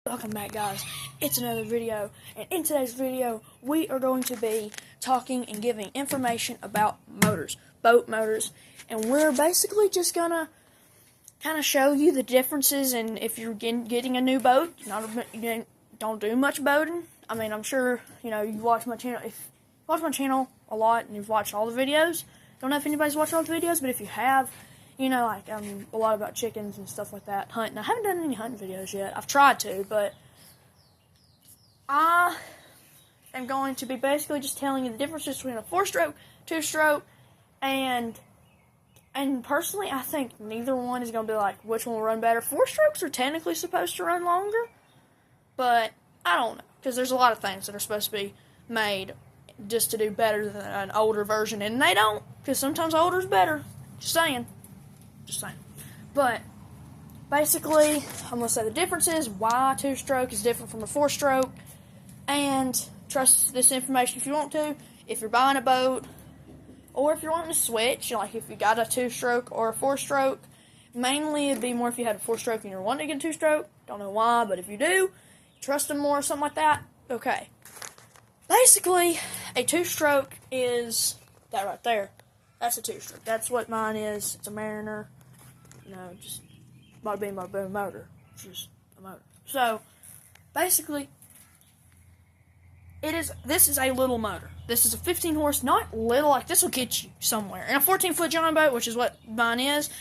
Welcome back, guys. It's another video, and in today's video we are going to be talking and giving information about motors, boat motors, and we're basically just gonna kind of show you the differences. And if you're getting a new boat, you don't do much boating. I mean, I'm sure you watch my channel. If you watch my channel a lot and you've watched all the videos, don't know if anybody's watched all the videos, but if you have, a lot about chickens and stuff like that, hunting. I haven't done any hunting videos yet. I've tried to, but I am going to be basically just telling you the differences between a 4-stroke, 2-stroke, and personally, I think neither one is going to be like, which one will run better. 4-strokes are technically supposed to run longer, but I don't know, because there's a lot of things that are supposed to be made just to do better than an older version, and they don't, because sometimes older is better. Just saying. But basically, I'm going to say the difference is why a 2-stroke is different from a 4-stroke, and trust this information if you want to. If you're buying a boat, or if you're wanting to switch, like if you got a 2-stroke or a 4-stroke, mainly it'd be more if you had a 4-stroke and you're wanting to get a 2-stroke. Don't know why, but if you do, trust them more or something like that, okay. Basically, a 2-stroke is that right there. That's a 2-stroke. That's what mine is. It's a Mariner. Just bada bing, bada boom motor. It's just a motor. So, basically, this is a little motor. This is a 15 horse, not little, like this will get you somewhere. And a 14-foot John boat, which is what mine is,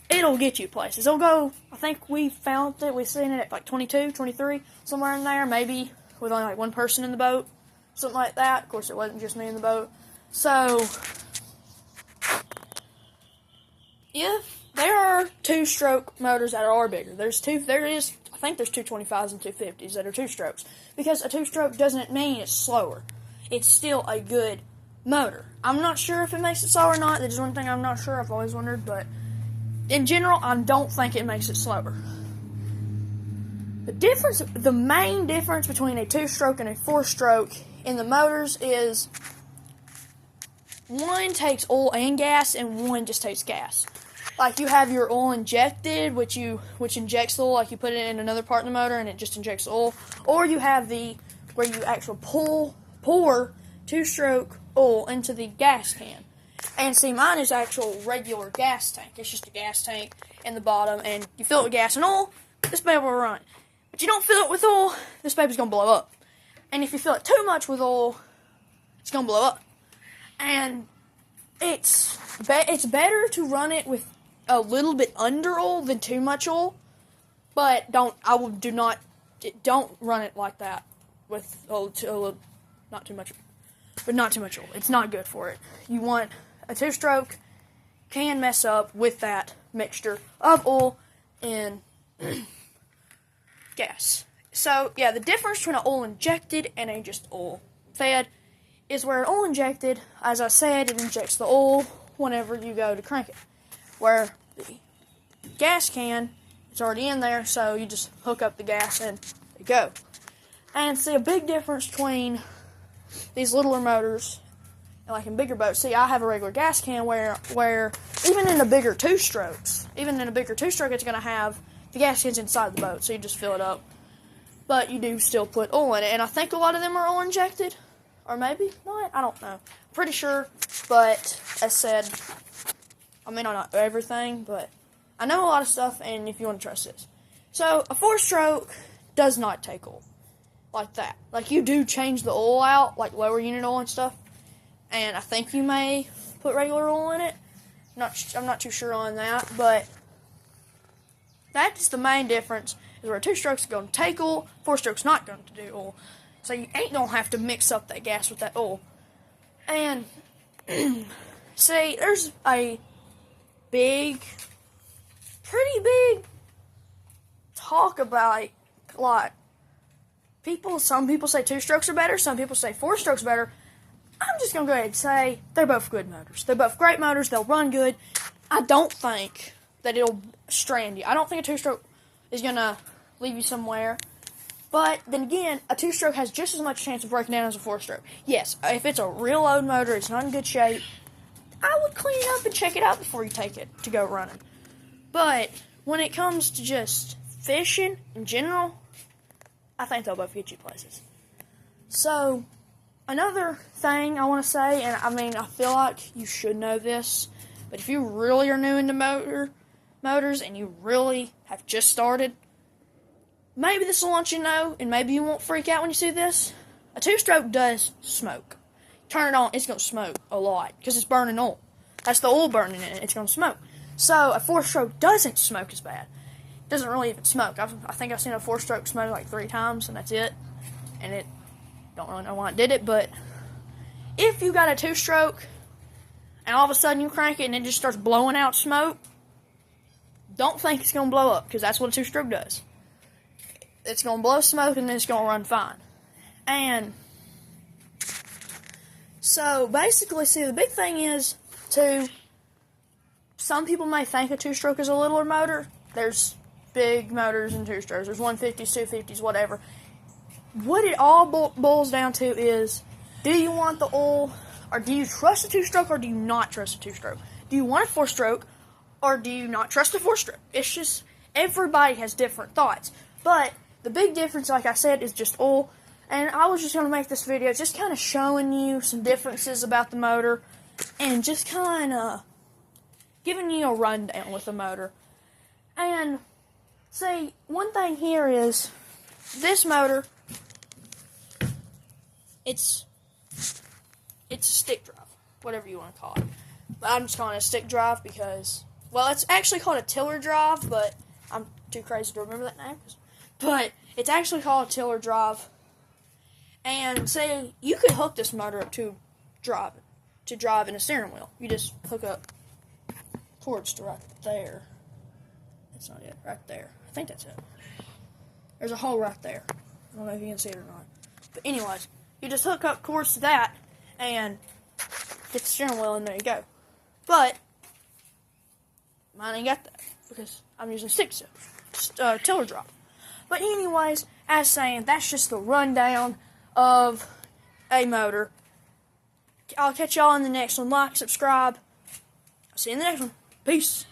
it'll get you places. It'll go, I think we've seen it at like 22, 23, somewhere in there, maybe with only like one person in the boat, something like that. Of course, it wasn't just me in the boat. So, if there are 2-stroke motors that are bigger. I think there's 225s and 250s that are 2-strokes. Because a 2-stroke doesn't mean it's slower. It's still a good motor. I'm not sure if it makes it slower or not. That is one thing I'm not sure. I've always wondered. But in general, I don't think it makes it slower. The main difference between a 2-stroke and a 4-stroke in the motors is one takes oil and gas and one just takes gas. Like, you have your oil injected, which injects the oil, like you put it in another part of the motor and it just injects the oil. Or you have where you actually pour 2-stroke oil into the gas can. And see, mine is actual regular gas tank. It's just a gas tank in the bottom, and you fill it with gas and oil, this baby will run. But you don't fill it with oil, this baby's going to blow up. And if you fill it too much with oil, it's going to blow up. And it's better to run it with a little bit under oil than too much oil, but don't run it like that with not too much oil. It's not good for it. You want a 2-stroke can mess up with that mixture of oil and gas. So yeah, the difference between an oil injected and a just oil fed is where an oil injected, as I said, it injects the oil whenever you go to crank it. Where the gas can, it's already in there, so you just hook up the gas and go. And see, a big difference between these littler motors and like in bigger boats. See, I have a regular gas can where even in the bigger 2-strokes, it's going to have the gas cans inside the boat, so you just fill it up. But you do still put oil in it, and I think a lot of them are oil injected. Or maybe not, I don't know. Pretty sure, but as said, I may not know everything, but I know a lot of stuff, and if you want to trust this. So, a 4-stroke does not take oil like that. Like, you do change the oil out, like lower unit oil and stuff, and I think you may put regular oil in it. I'm not too sure on that, but that's the main difference, is where a 2-stroke's going to take oil, 4-stroke's not going to do oil. So you ain't going to have to mix up that gas with that oil. And, see, there's a pretty big talk about, like, some people say 2-strokes are better, some people say 4-strokes are better. I'm just going to go ahead and say they're both good motors. They're both great motors, they'll run good. I don't think that it'll strand you. I don't think a 2-stroke is going to leave you somewhere. But then again, a 2-stroke has just as much chance of breaking down as a 4-stroke. Yes, if it's a real old motor, it's not in good shape, I would clean it up and check it out before you take it to go running. But when it comes to just fishing in general, I think they'll both get you places. So, another thing I want to say, and I mean, I feel like you should know this, but if you really are new into motors and you really have just started, maybe this will let you know, and maybe you won't freak out when you see this. A 2-stroke does smoke. Turn it on, it's going to smoke a lot because it's burning oil. That's the oil burning in it. It's going to smoke. So a 4-stroke doesn't smoke as bad. It doesn't really even smoke. I think I've seen a 4-stroke smoke like 3 times, and that's it. And it, don't really know why it did it, but if you got a 2-stroke and all of a sudden you crank it and it just starts blowing out smoke, don't think it's going to blow up, because that's what a 2-stroke does. It's going to blow smoke and then it's going to run fine. And so basically, see, the big thing is, too, some people may think a 2-stroke is a littler motor. There's big motors and 2-strokes. There's 150s, 250s, whatever. What it all boils down to is, do you want the oil, or do you trust a 2-stroke, or do you not trust a 2-stroke? Do you want a 4-stroke, or do you not trust a 4-stroke? It's just, everybody has different thoughts. But the big difference, like I said, is just oil. And I was just going to make this video just kind of showing you some differences about the motor and just kind of giving you a rundown with the motor. And, see, one thing here is, this motor, it's a stick drive, whatever you want to call it. But I'm just calling it a stick drive because, well, it's actually called a tiller drive, but I'm too crazy to remember that name. But it's actually called a tiller drive. And say you could hook this motor up to drive in a steering wheel. You just hook up cords to right there. That's not it. Right there. I think that's it. There's a hole right there. I don't know if you can see it or not. But anyways, you just hook up cords to that and get the steering wheel, and there you go. But mine ain't got that because I'm using tiller drop. But anyways, as saying, that's just the rundown of a motor. I'll catch y'all in the next one. Like, subscribe. I'll see you in the next one. Peace.